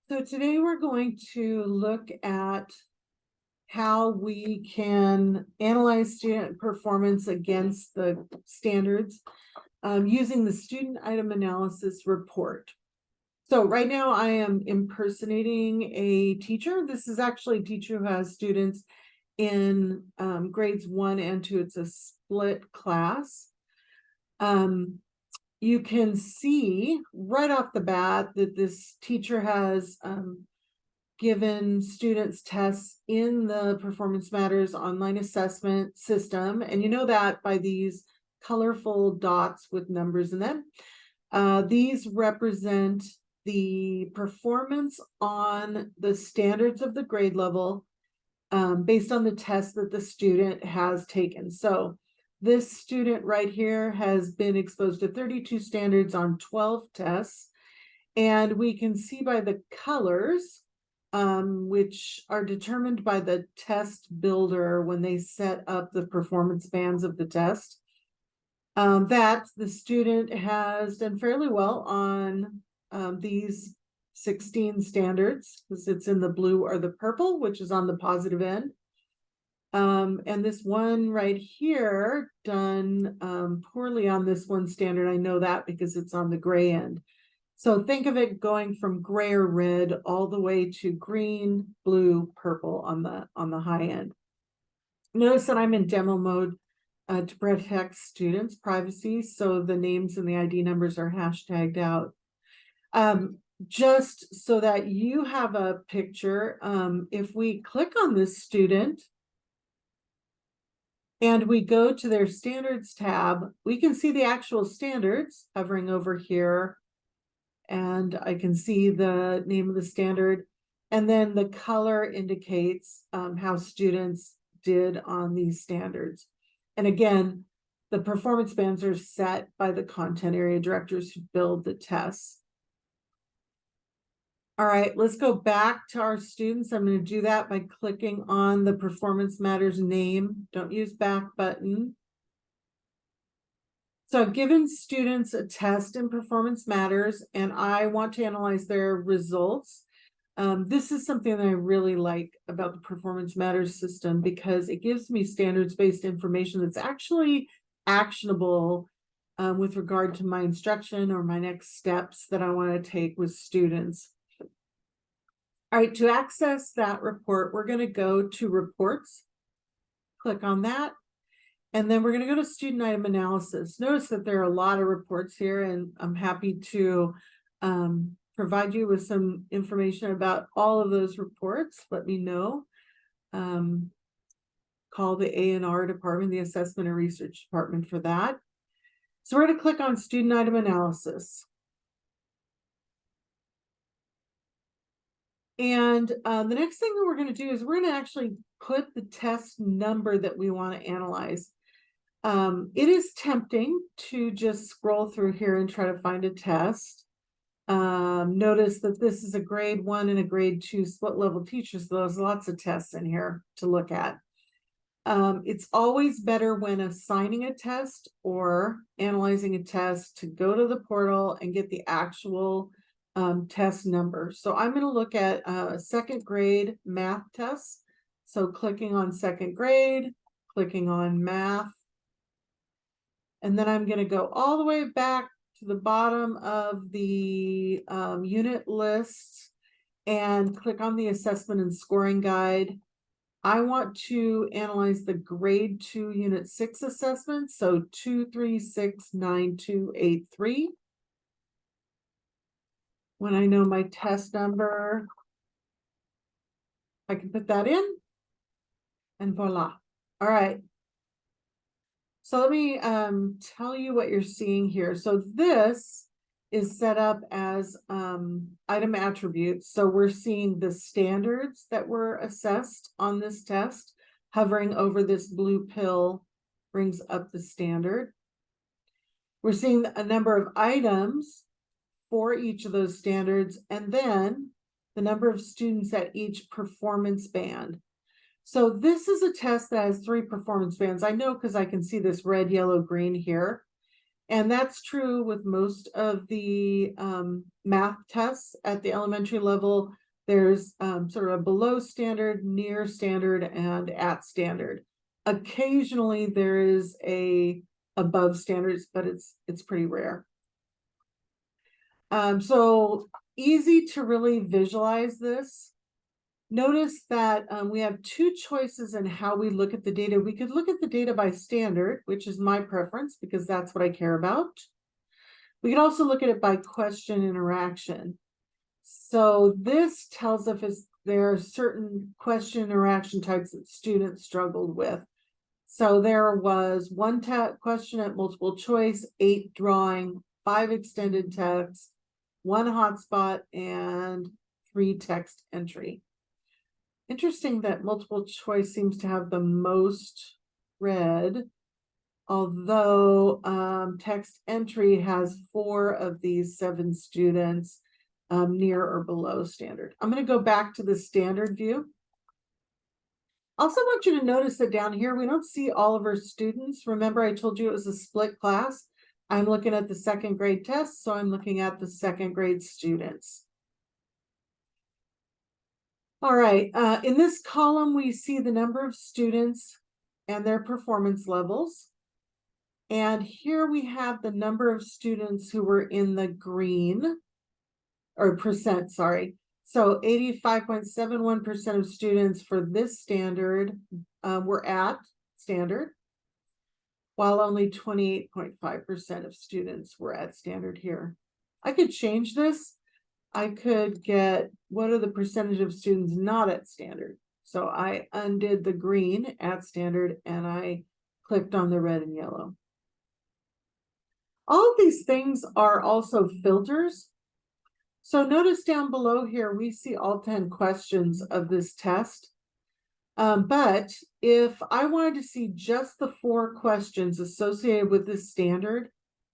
So today we're going to look at how we can analyze student performance against the standards using the student item analysis report. So right now I am impersonating a teacher. This is actually a teacher who has students in grades 1 and 2. It's a split class. You can see right off the bat that this teacher has given students tests in the Performance Matters online assessment system. And you know that by these colorful dots with numbers in them. These represent the performance on the standards of the grade level based on the test that the student has taken. So this student right here has been exposed to 32 standards on 12 tests. And we can see by the colors, which are determined by the test builder when they set up the performance bands of the test, that the student has done fairly well on these 16 standards, because it's in the blue or the purple, which is on the positive end. And this one right here done poorly on this one standard. I know that because it's on the gray end. So think of it going from gray or red all the way to green, blue, purple on the high end. Notice that I'm in demo mode to protect students' privacy, so the names and the ID numbers are hashtagged out. Just so that you have a picture, if we click on this student and we go to their standards tab, we can see the actual standards hovering over here. And I can see the name of the standard. And then the color indicates how students did on these standards. And again, the performance bands are set by the content area directors who build the tests. All right, let's go back to our students. I'm going to do that by clicking on the Performance Matters name. Don't use back button. So I've given students a test in Performance Matters, and I want to analyze their results. This is something that I really like about the Performance Matters system because it gives me standards-based information that's actually actionable with regard to my instruction or my next steps that I want to take with students. All right, to access that report, we're going to go to Reports, click on that. And then we're going to go to student item analysis. Notice that there are a lot of reports here, and I'm happy to provide you with some information about all of those reports. Let me know. Call the A&R department, the Assessment and Research Department, for that. So we're going to click on student item analysis. And the next thing that we're going to do is we're going to actually put the test number that we want to analyze. It is tempting to just scroll through here and try to find a test. Notice that this is a grade 1 and a grade 2 split level teacher, so there's lots of tests in here to look at. It's always better when assigning a test or analyzing a test to go to the portal and get the actual test number. So I'm going to look at second grade math tests. So clicking on second grade, clicking on math. And then I'm going to go all the way back to the bottom of the unit list and click on the assessment and scoring guide. I want to analyze the grade 2 unit 6 assessment. So 2369283. When I know my test number, I can put that in and voila. All right. So let me tell you what you're seeing here. So this is set up as item attributes. So we're seeing the standards that were assessed on this test. Hovering over this blue pill brings up the standard. We're seeing a number of items for each of those standards, and then the number of students at each performance band. So this is a test that has 3 performance bands. I know because I can see this red, yellow, green here. And that's true with most of the math tests at the elementary level. There's sort of a below standard, near standard, and at standard. Occasionally there is a above standards, but it's pretty rare. So easy to really visualize this. Notice that we have two choices in how we look at the data. We could look at the data by standard, which is my preference because that's what I care about. We could also look at it by question interaction. So this tells us if there are certain question interaction types that students struggled with. So there was one question at multiple choice, 8 drawing, 5 extended text, 1 hotspot, and 3 text entry. Interesting that multiple choice seems to have the most red, although text entry has 4 of these 7 students near or below standard. I'm going to go back to the standard view. Also want you to notice that down here, we don't see all of our students. Remember, I told you it was a split class. I'm looking at the 2nd grade test, so I'm looking at the 2nd grade students. All right, in this column, we see the number of students and their performance levels. And here we have the number of students who were in the green, or percent, sorry. So 85.71% of students for this standard were at standard, while only 28.5% of students were at standard here. I could change this. I could get what are the percentage of students not at standard. So I undid the green at standard and I clicked on the red and yellow. All of these things are also filters. So notice down below here, we see all 10 questions of this test. But if I wanted to see just the 4 questions associated with this standard,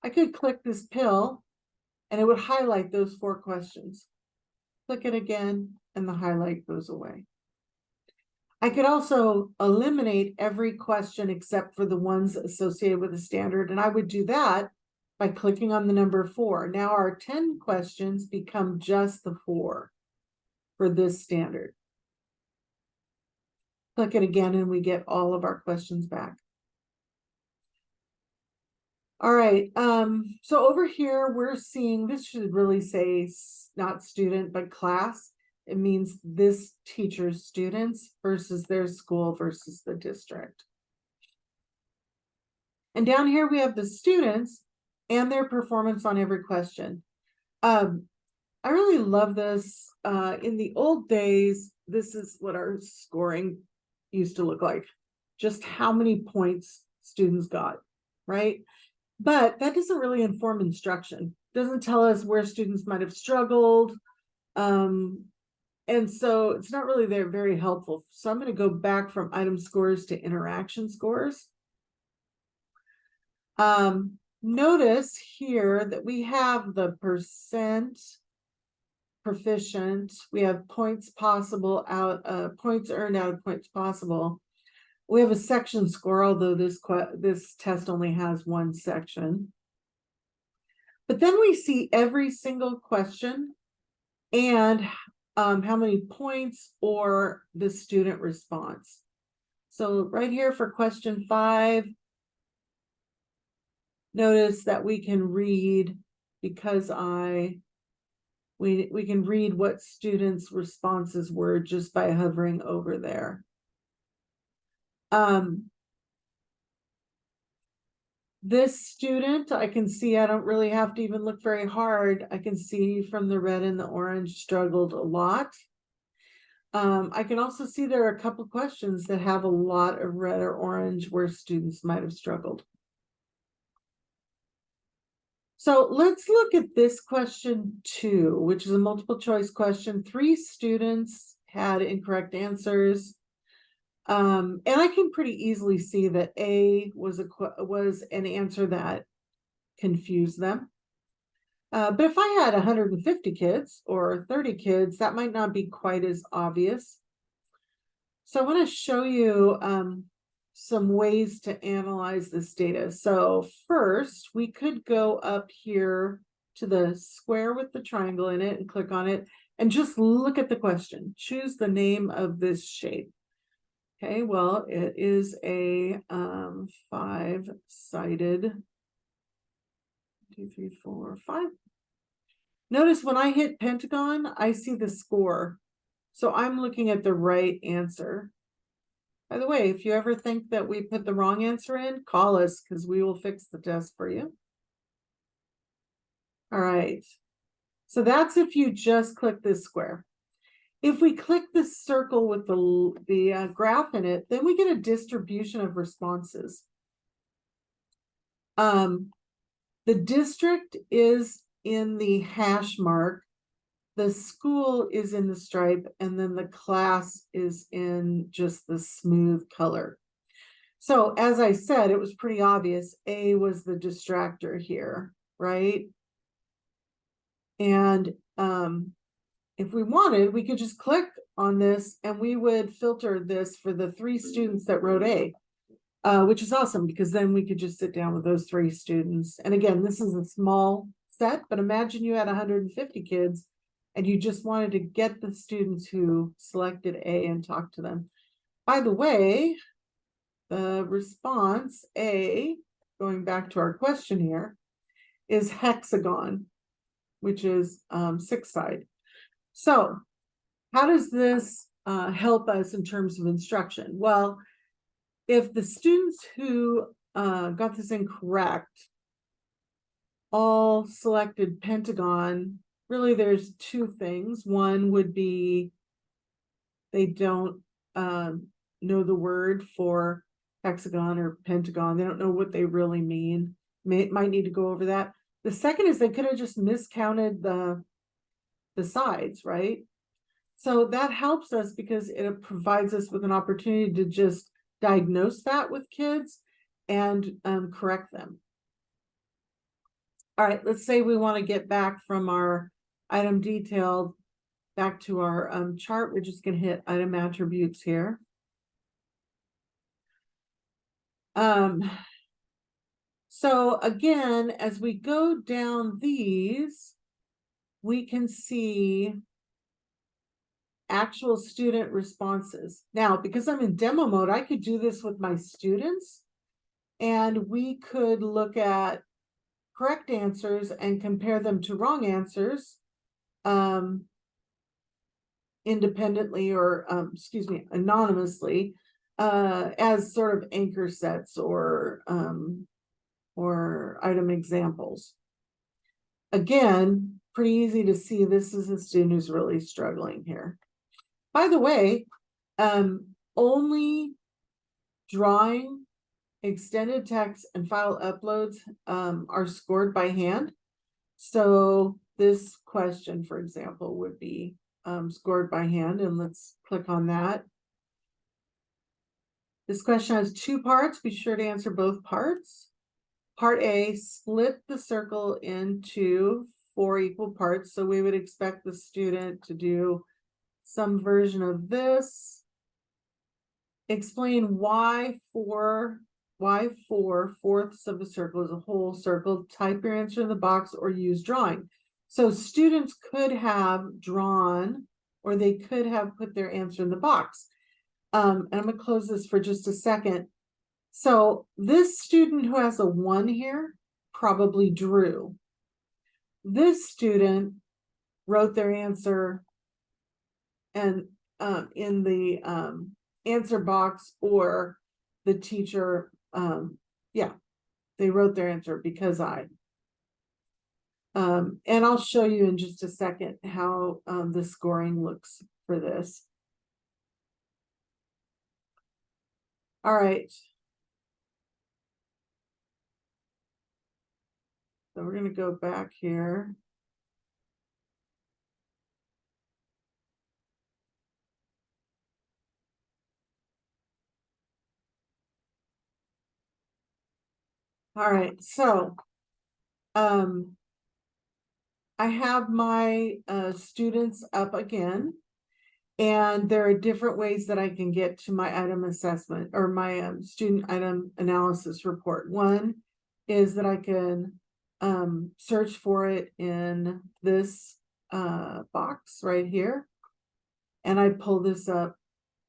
I could click this pill and it would highlight those 4 questions. Click it again and the highlight goes away. I could also eliminate every question except for the ones associated with the standard, and I would do that by clicking on the number 4. Now our 10 questions become just the 4 for this standard. Click it again and we get all of our questions back. All right, so over here we're seeing, this should really say not student, but class. It means this teacher's students versus their school versus the district. And down here we have the students and their performance on every question. I really love this. In the old days, this is what our scoring used to look like. Just how many points students got, right? But that doesn't really inform instruction. It doesn't tell us where students might have struggled. And so it's not really very helpful. So I'm going to go back from item scores to interaction scores. Notice here that we have the percent proficient. We have points possible points earned out of points possible. We have a section score, although this test only has 1 section. But then we see every single question and how many points or the student response. So right here for question 5, notice that we can read, because we can read what students' responses were just by hovering over there. This student, I can see, I don't really have to even look very hard. I can see from the red and the orange struggled a lot. I can also see there are a couple questions that have a lot of red or orange where students might have struggled. So let's look at this question 2, which is a multiple choice question. 3 students had incorrect answers. And I can pretty easily see that A was an answer that confused them. But if I had 150 kids or 30 kids, that might not be quite as obvious. So I want to show you some ways to analyze this data. So first, we could go up here to the square with the triangle in it and click on it and just look at the question. Choose the name of this shape. Okay, well, it is a 5-sided, 2, 3, 4, 5. Notice when I hit pentagon, I see the score. So I'm looking at the right answer. By the way, if you ever think that we put the wrong answer in, call us because we will fix the test for you. All right. So that's if you just click this square. If we click this circle with the graph in it, then we get a distribution of responses. The district is in the hash mark, the school is in the stripe, and then the class is in just the smooth color. So as I said, it was pretty obvious A was the distractor here, right? And if we wanted, we could just click on this and we would filter this for the 3 students that wrote A, which is awesome because then we could just sit down with those 3 students. And again, this is a small set, but imagine you had 150 kids and you just wanted to get the students who selected A and talk to them. By the way, the response A, going back to our question here, is hexagon, which is 6-side. So how does this help us in terms of instruction? Well, if the students who got this incorrect all selected pentagon, really there's 2 things. One would be they don't know the word for hexagon or pentagon. They don't know what they really mean. Might need to go over that. The second is they could have just miscounted the sides, right? So that helps us because it provides us with an opportunity to just diagnose that with kids and correct them. All right, let's say we want to get back from our item detailed back to our chart. We're just going to hit item attributes here. So again, as we go down these, we can see actual student responses. Now, because I'm in demo mode, I could do this with my students and we could look at correct answers and compare them to wrong answers independently or, anonymously as sort of anchor sets or item examples. Again, pretty easy to see this is a student who's really struggling here. By the way, only drawing, extended text, and file uploads are scored by hand. So this question, for example, would be scored by hand, and let's click on that. This question has 2 parts. Be sure to answer both parts. Part A, split the circle into 4 equal parts. So we would expect the student to do some version of this. Explain why 4 fourths of a circle is a whole circle. Type your answer in the box or use drawing. So students could have drawn or they could have put their answer in the box. And I'm going to close this for just a second. So this student who has a 1 here probably drew. This student wrote their answer and in the answer box, or the teacher, they wrote their answer because and I'll show you in just a second how the scoring looks for this. All right. So we're going to go back here. All right, so I have my students up again, And there are different ways that I can get to my item assessment or my student item analysis report. One is that I can search for it in this box right here. And I pull this up,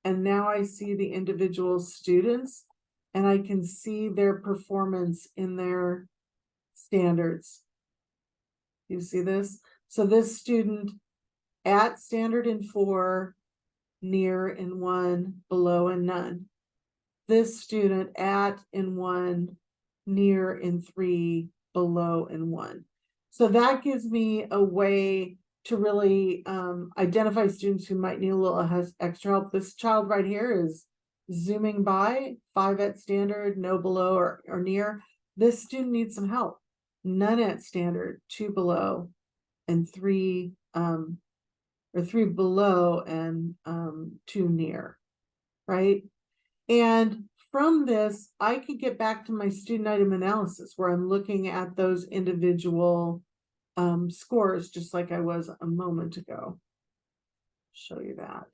and now I see the individual students, and I can see their performance in their standards. You see this? So this student at standard in 4, near in 1, below in none. This student at in 1, near in 3, below in 1. So that gives me a way to really identify students who might need a little extra help. This child right here is zooming by, 5 at standard, no below or near. This student needs some help. None at standard, 2 below, and 3 or 3 below and 2 near, right? And from this, I could get back to my student item analysis where I'm looking at those individual scores, just like I was a moment ago. Show you that.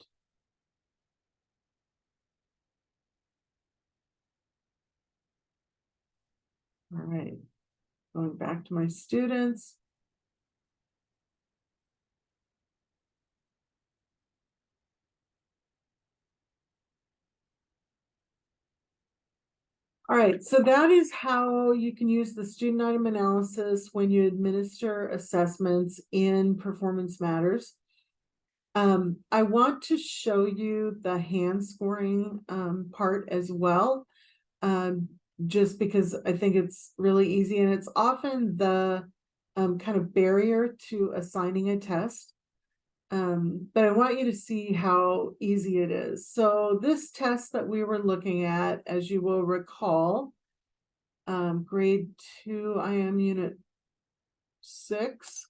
All right, going back to my students. All right, so that is how you can use the student item analysis when you administer assessments in Performance Matters. I want to show you the hand scoring part as well, just because I think it's really easy, and it's often the kind of barrier to assigning a test. But I want you to see how easy it is. So this test that we were looking at, as you will recall, grade 2 IM unit 6,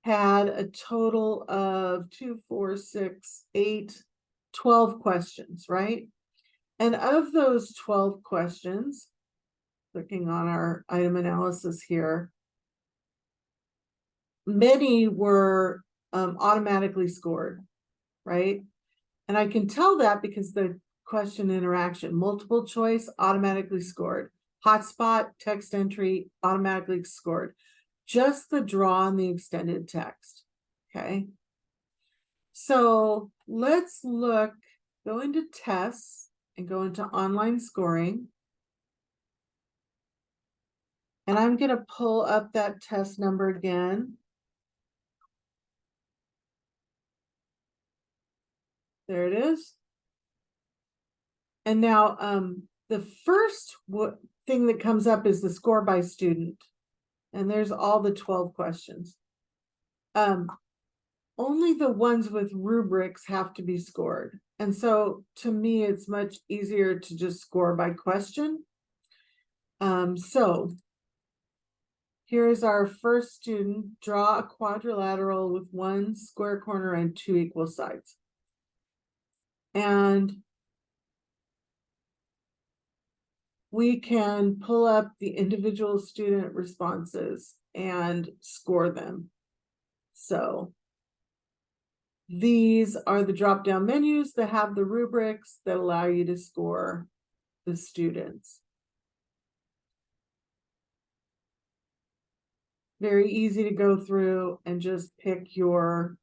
had a total of 2, 4, 6, 8, 12 questions, right? And of those 12 questions, clicking on our item analysis here, many were automatically scored, right? And I can tell that because the question interaction, multiple choice, automatically scored. Hotspot, text entry, automatically scored. Just the draw on the extended text, okay? So let's look, go into tests and go into online scoring. And I'm gonna pull up that test number again. There it is. And now the first thing that comes up is the score by student. And there's all the 12 questions. Only the ones with rubrics have to be scored. And so to me, it's much easier to just score by question. So here's our first student, draw a quadrilateral with 1 square corner and 2 equal sides. And we can pull up the individual student responses and score them. So these are the drop-down menus that have the rubrics that allow you to score the students. Very easy to go through and just pick your,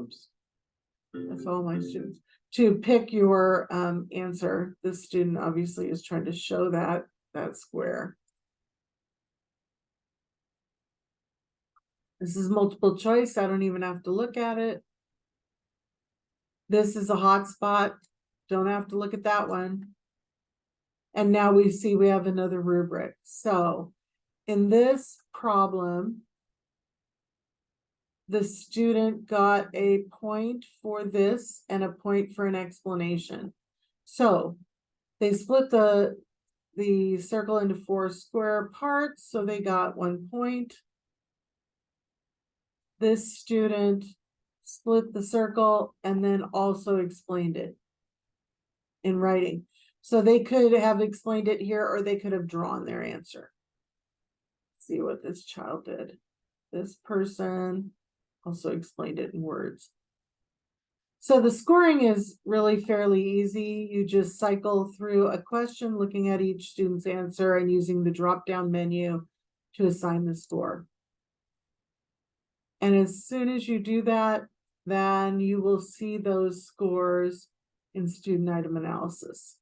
oops, that's all my students, to pick your answer. This student obviously is trying to show that square. This is multiple choice. I don't even have to look at it. This is a hotspot. Don't have to look at that one. And now we see we have another rubric. So in this problem, the student got a point for this and a point for an explanation. So they split the circle into 4 square parts, so they got 1 point. This student split the circle and then also explained it in writing. So they could have explained it here, or they could have drawn their answer. Let's see what this child did. This person, also explained it in words. So the scoring is really fairly easy. You just cycle through a question, looking at each student's answer and using the drop-down menu to assign the score. And as soon as you do that, then you will see those scores in student item analysis.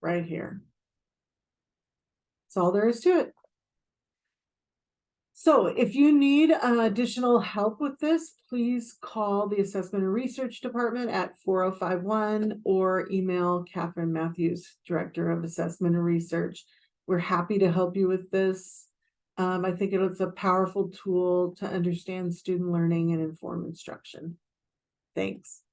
Right here. That's all there is to it. So if you need additional help with this, please call the Assessment and Research Department at 4051 or email Catherine Matthews, Director of Assessment and Research. We're happy to help you with this. I think it's a powerful tool to understand student learning and inform instruction. Thanks.